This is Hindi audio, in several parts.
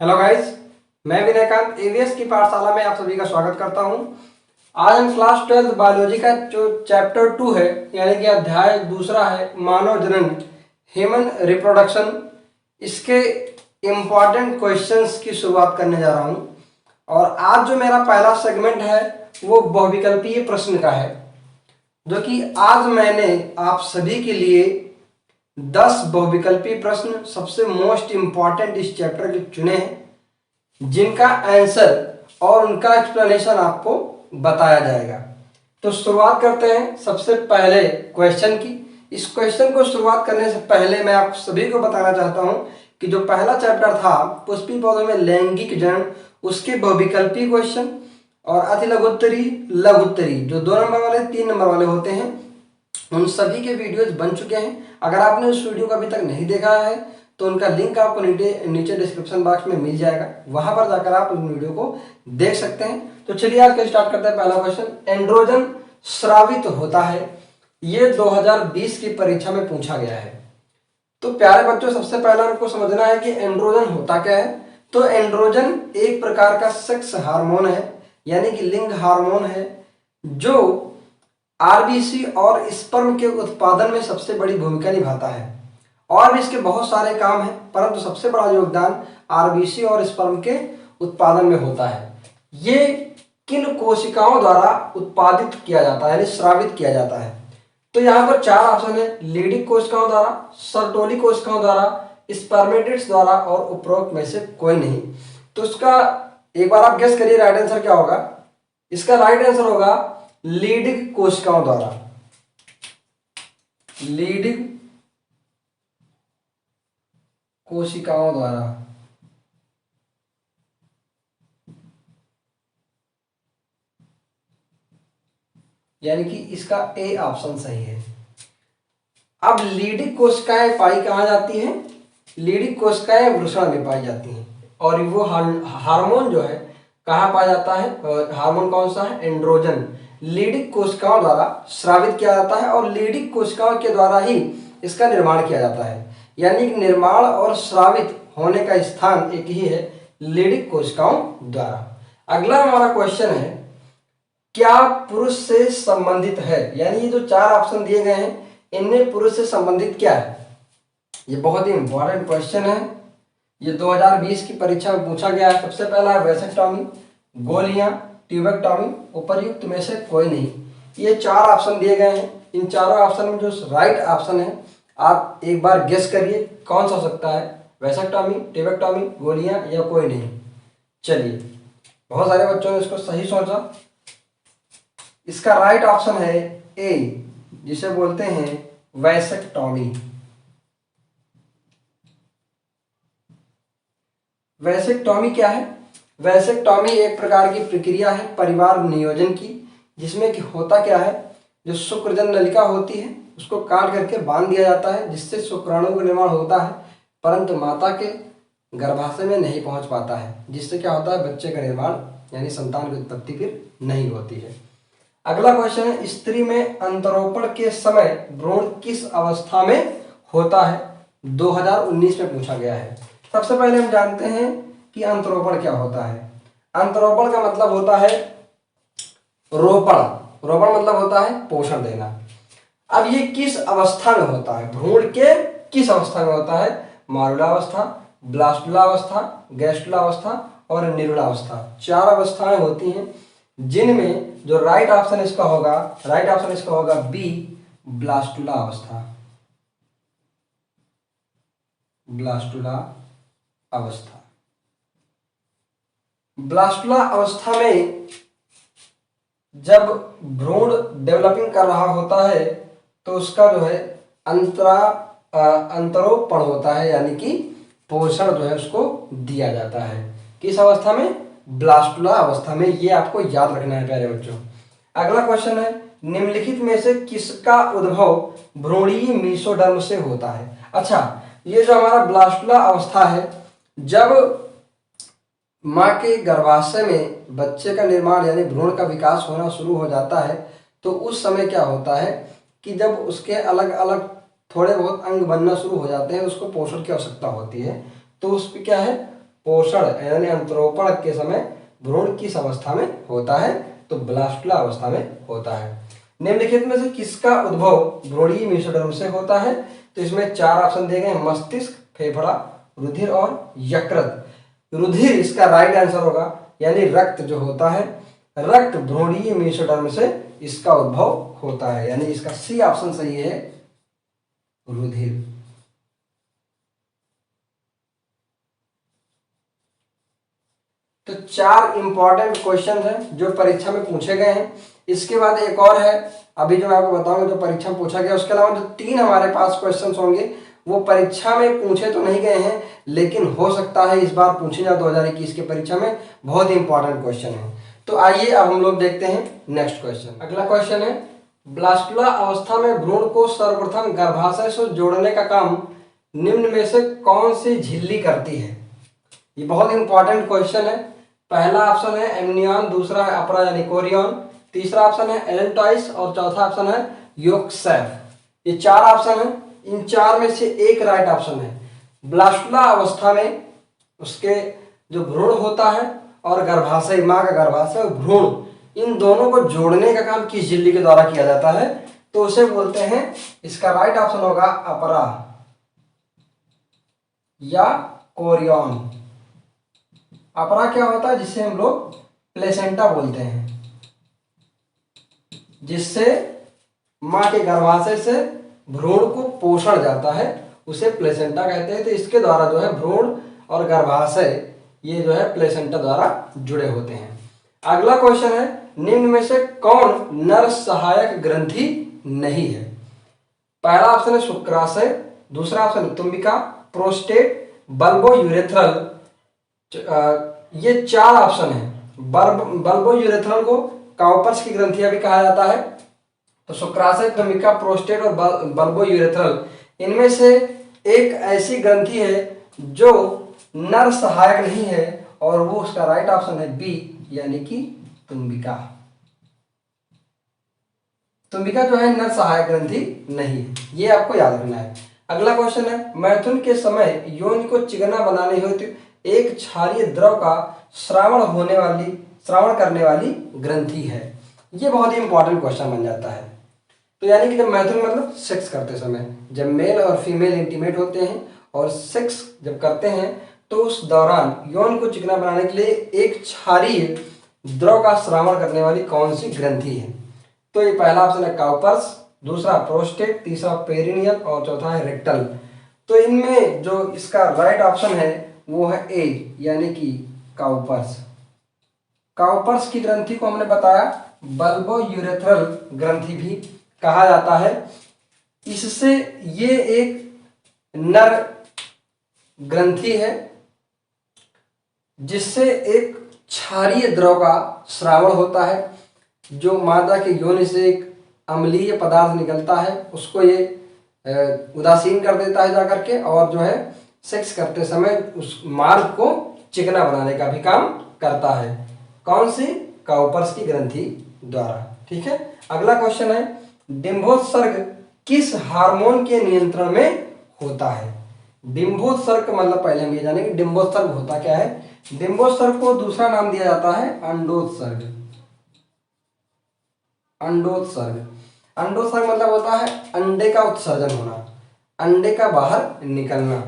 हेलो गाइस, मैं विनयकांत एवीएस की पाठशाला में आप सभी का स्वागत करता हूं। आज हम क्लास 12 बायोलॉजी का जो चैप्टर 2 है यानी कि अध्याय दूसरा है मानव जनन ह्यूमन रिप्रोडक्शन, इसके इम्पॉर्टेंट क्वेश्चंस की शुरुआत करने जा रहा हूं। और आज जो मेरा पहला सेगमेंट है वो बहुविकल्पीय प्रश्न का है, जो कि आज मैंने आप सभी के लिए 10 बहुविकल्पीय प्रश्न सबसे मोस्ट इंपॉर्टेंट इस चैप्टर के चुने हैं, जिनका आंसर और उनका एक्सप्लेनेशन आपको बताया जाएगा। तो शुरुआत करते हैं सबसे पहले क्वेश्चन की। इस क्वेश्चन को शुरुआत करने से पहले मैं आप सभी को बताना चाहता हूं कि जो पहला चैप्टर था पुष्पीय पौधों में लैंगिक जनन, उसके बहुविकल्पीय क्वेश्चन और अति लघुत्तरी लघुत्तरी जो 2 नंबर वाले 3 नंबर वाले होते हैं, उन सभी के वीडियोज बन चुके हैं। अगर आपने उस वीडियो को अभी तक नहीं देखा है तो उनका लिंक आपको नीचे डिस्क्रिप्शन बॉक्स में मिल जाएगा, वहां पर जाकर आप उस वीडियो को देख सकते हैं। तो चलिए आज का स्टार्ट करते हैं। पहला क्वेश्चन, एंड्रोजन स्रावित होता है, ये 2020 की परीक्षा में पूछा गया है। तो प्यारे बच्चों, सबसे पहला आपको समझना है कि एंड्रोजन होता क्या है। तो एंड्रोजन एक प्रकार का सेक्स हार्मोन है, यानी कि लिंग हार्मोन है, जो आरबीसी और स्पर्म के उत्पादन में सबसे बड़ी भूमिका निभाता है। और भी इसके बहुत सारे काम हैं, परंतु सबसे बड़ा योगदान आरबीसी और स्पर्म के उत्पादन में होता है। ये किन कोशिकाओं द्वारा उत्पादित किया जाता है यानी स्रावित किया जाता है। तो यहाँ पर 4 ऑप्शन है, लीडिंग कोशिकाओं द्वारा, सर्टोली कोशिकाओं द्वारा, स्पर्मेटिड्स द्वारा और उपरोक्त में से कोई नहीं। तो इसका एक बार आप गेस करिए राइट आंसर क्या होगा। इसका राइट आंसर होगा लीडिंग कोशिकाओं द्वारा। लीडिंग कोशिकाओं द्वारा। यानी कि इसका ए ऑप्शन सही है। अब लीडिंग कोशिकाएं पाई कहां जाती हैं? लीडिंग कोशिकाएं वृषण में पाई जाती हैं। और वो हार्मोन जो है कहां पाया जाता है? हार्मोन कौन सा है? एंड्रोजन लीडिंग कोशिकाओं द्वारा स्रावित किया जाता है और लीडिंग कोशिकाओं के द्वारा ही इसका निर्माण किया जाता है। यानी कि निर्माण और स्रावित होने का स्थान एक ही है, लीडिंग कोशिकाओं द्वारा। अगला हमारा क्वेश्चन है, क्या पुरुष से संबंधित है? यानी ये जो 4 ऑप्शन दिए गए हैं, इनमें पुरुष से संबंधित क्या है? ये बहुत ही इंपॉर्टेंट क्वेश्चन है। ये 2020 की परीक्षा में पूछा गया है। सबसे पहला है वेसेक्टॉमी, गोलियां, ट्यूबेक्टॉमी, उपर्युक्त में से कोई नहीं। ये 4 ऑप्शन दिए गए हैं। इन चारों ऑप्शन में जो राइट ऑप्शन है आप एक बार गेस करिए कौन सा हो सकता है? वेसेक्टॉमी, ट्यूबेक्टॉमी, गोलियां या कोई नहीं। चलिए, बहुत सारे बच्चों ने इसको सही सोचा। इसका राइट ऑप्शन है ए, जिसे बोलते हैं वैसेक्टॉमी। वैसेक्टॉमी क्या है? वैसेक्टॉमी एक प्रकार की प्रक्रिया है परिवार नियोजन की, जिसमें कि होता क्या है, जो शुक्रजन नलिका होती है उसको काट करके बांध दिया जाता है, जिससे शुक्राणु का निर्माण होता है, परंतु माता के गर्भाशय में नहीं पहुंच पाता है, जिससे क्या होता है, बच्चे का निर्माण यानी संतान की उत्पत्ति फिर नहीं होती है। अगला क्वेश्चन है, स्त्री में अंतरोपण के समय भ्रूण किस अवस्था में होता है? 2019 में पूछा गया है। सबसे पहले हम जानते हैं कि अंतरोपण क्या होता है। अंतरोपण का मतलब होता है रोपण। रोपण मतलब होता है पोषण देना। अब ये किस अवस्था में होता है? भ्रूण के किस अवस्था में होता है? मारुला अवस्था, ब्लास्टुला अवस्था, गैस्टुला अवस्था और निरुला अवस्था। 4 अवस्थाएं होती हैं, जिनमें जो राइट ऑप्शन इसका होगा बी, ब्लास्टुला अवस्था। ब्लास्टुला अवस्था। ब्लास्टुला अवस्था में जब भ्रूण डेवलपिंग कर रहा होता है तो उसका जो है अंतरोपण होता है, यानी कि पोषण जो है उसको दिया जाता है। किस अवस्था में? ब्लास्टुला अवस्था में। ये आपको याद रखना है प्यारे बच्चों। अगला क्वेश्चन है, निम्नलिखित में से किसका उद्भव भ्रूणीय मीसोडर्म से होता है? अच्छा, ये जो हमारा ब्लास्टुला अवस्था है, जब माँ के गर्भाशय में बच्चे का निर्माण यानी भ्रूण का विकास होना शुरू हो जाता है, तो उस समय क्या होता है कि जब उसके अलग अलग थोड़े बहुत अंग बनना शुरू हो जाते हैं, उसको पोषण की आवश्यकता होती है। तो उस पर क्या है, पोषण यानी अंतरोपण के समय भ्रूण किस अवस्था में होता है? तो ब्लास्टुला अवस्था में होता है। निम्नलिखित में से किसका उद्भव भ्रूणीय मेसोडर्म से होता है? तो इसमें 4 ऑप्शन दिए गए हैं, मस्तिष्क, फेफड़ा, रुधिर और यकृत। रुधिर इसका राइट आंसर होगा, यानी रक्त जो होता है, रक्त भ्रूणीय मेसोडर्म से इसका उद्भव होता है, यानी इसका सी ऑप्शन सही है, रुधिर। तो 4 इंपॉर्टेंट क्वेश्चन हैं जो परीक्षा में पूछे गए हैं। इसके बाद एक और है, अभी जो मैं आपको बताऊंगा जो परीक्षा में पूछा गया। उसके अलावा जो 3 हमारे पास क्वेश्चंस होंगे वो परीक्षा में पूछे तो नहीं गए हैं, लेकिन हो सकता है इस बार पूछे जाए 2021 की परीक्षा में, बहुत ही इंपॉर्टेंट क्वेश्चन है। तो आइए अब हम लोग देखते हैं नेक्स्ट क्वेश्चन। अगला क्वेश्चन है, ब्लास्टुला अवस्था में भ्रूण को सर्वप्रथम गर्भाशय से जोड़ने का काम निम्न में से कौन सी झिल्ली करती है? ये बहुत इंपॉर्टेंट क्वेश्चन है। पहला ऑप्शन है एमनियन, दूसरा है अपरा यानी कोरियन, तीसरा ऑप्शन है एडेंटॉइस और चौथा ऑप्शन है योक्सेफ। ये 4 ऑप्शन है, इन 4 में से एक राइट ऑप्शन है। ब्लास्टुला अवस्था में उसके जो भ्रूण होता है और गर्भाशय, मां का गर्भाशय और भ्रूण, इन दोनों को जोड़ने का काम किस झिल्ली के द्वारा किया जाता है? तो उसे बोलते हैं, इसका राइट ऑप्शन होगा अपरा या कोरियन। अपरा क्या होता है? जिससे हम लोग प्लेसेंटा बोलते हैं, जिससे मां के गर्भाशय से भ्रूण को पोषण जाता है, उसे प्लेसेंटा कहते हैं। तो इसके द्वारा जो है भ्रूण और गर्भाशय ये जो है प्लेसेंटा द्वारा जुड़े होते हैं। अगला क्वेश्चन है, निम्न में से कौन नर सहायक ग्रंथि नहीं है? पहला ऑप्शन है शुक्राशय, दूसरा ऑप्शन है तुम्बिका, प्रोस्टेट, बल्बो यूरेथ्रल। ये 4 ऑप्शन है। बल्बो यूरेथ्रल को काउपर्स की ग्रंथियां भी कहा जाता है। तो शुक्राशय, तुम्बिका, प्रोस्टेट और बल्बो यूरेथ्रल, इनमें से एक ऐसी ग्रंथि है जो नर सहायक नहीं है, और वो उसका राइट ऑप्शन है बी, यानी कि तुम्बिका। तुम्बिका जो है नर सहायक ग्रंथि नहीं है, ये आपको याद रखना है। अगला क्वेश्चन है, मैथुन के समय योनि को चिकना बनाने हेतु एक क्षारीय द्रव का श्रावण करने वाली ग्रंथि है। ये बहुत ही इंपॉर्टेंट क्वेश्चन बन जाता है। तो यानी कि जब मैथुन मतलब सेक्स करते समय, जब मेल और फीमेल इंटीमेट होते हैं और सेक्स जब करते हैं, तो उस दौरान यौन को चिकना बनाने के लिए एक क्षारीय द्रव का श्रावण करने वाली कौन सी ग्रंथि है? तो ये पहला ऑप्शन है काउपर्स, दूसरा प्रोस्टेट, तीसरा पेरिनियल और चौथा है रेक्टल। तो इनमें जो इसका राइट ऑप्शन है वो है ए, यानी कि काउपर्स। काउपर्स की ग्रंथि को हमने बताया बल्बो यूरेथ्रल ग्रंथि भी कहा जाता है। इससे ये एक नर ग्रंथि है जिससे एक क्षारीय द्रव का श्रावण होता है। जो मादा के योनि से एक अम्लीय पदार्थ निकलता है उसको ये उदासीन कर देता है जाकर के, और जो है सेक्स करते समय उस मार्ग को चिकना बनाने का भी काम करता है। कौन सी? काउपर्स की ग्रंथि द्वारा। ठीक है। अगला क्वेश्चन है, डिंबोत्सर्ग किस हार्मोन के नियंत्रण में होता है? डिंबोत्सर्ग मतलब पहले हम ये जानेंगे डिंबोत्सर्ग होता क्या है। डिंबोत्सर्ग को दूसरा नाम दिया जाता है अंडोत्सर्ग। अंडोत्सर्ग, अंडोत्सर्ग मतलब होता है अंडे का उत्सर्जन होना, अंडे का बाहर निकलना।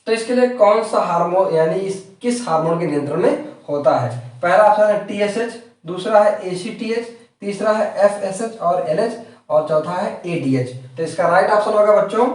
तो इसके लिए कौन सा हार्मोन यानी इस किस हार्मोन के नियंत्रण में होता है? पहला ऑप्शन है TSH, दूसरा है ACTH, तीसरा है FSH और LH और चौथा है ADH। तो इसका राइट ऑप्शन होगा बच्चों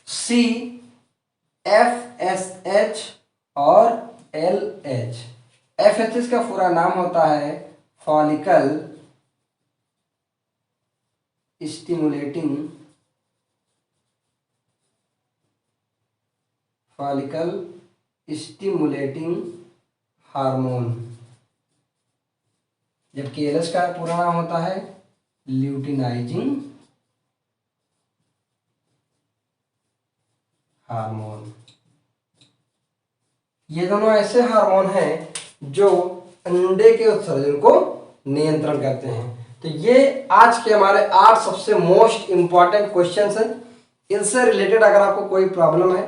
C, FSH और LH। FSH का पूरा नाम होता है फॉलिकल स्टिमुलेटिंग हार्मोन, जबकि LH का पूरा नाम होता है ल्यूटिनाइजिंग हार्मोन। ये दोनों ऐसे हार्मोन हैं जो अंडे के उत्सर्जन को नियंत्रण करते हैं। तो ये आज के हमारे 8 सबसे मोस्ट इंपॉर्टेंट क्वेश्चंस हैं। इनसे रिलेटेड अगर आपको कोई प्रॉब्लम है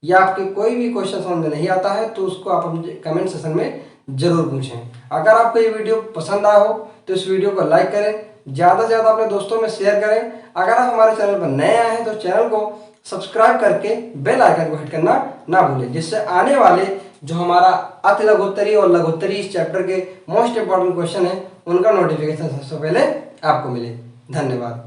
या आपके कोई भी क्वेश्चन समझ में नहीं आता है तो उसको आप अपने कमेंट सेक्शन में जरूर पूछें। अगर आपको ये वीडियो पसंद आया हो तो इस वीडियो को लाइक करें, ज़्यादा से ज़्यादा अपने दोस्तों में शेयर करें। अगर आप हमारे चैनल पर नए आए हैं तो चैनल को सब्सक्राइब करके बेल आइकन को हिट करना ना भूलें, जिससे आने वाले जो हमारा अति लघुत्तरी और लघुत्तरी इस चैप्टर के मोस्ट इंपॉर्टेंट क्वेश्चन है उनका नोटिफिकेशन सबसे पहले आपको मिले। धन्यवाद।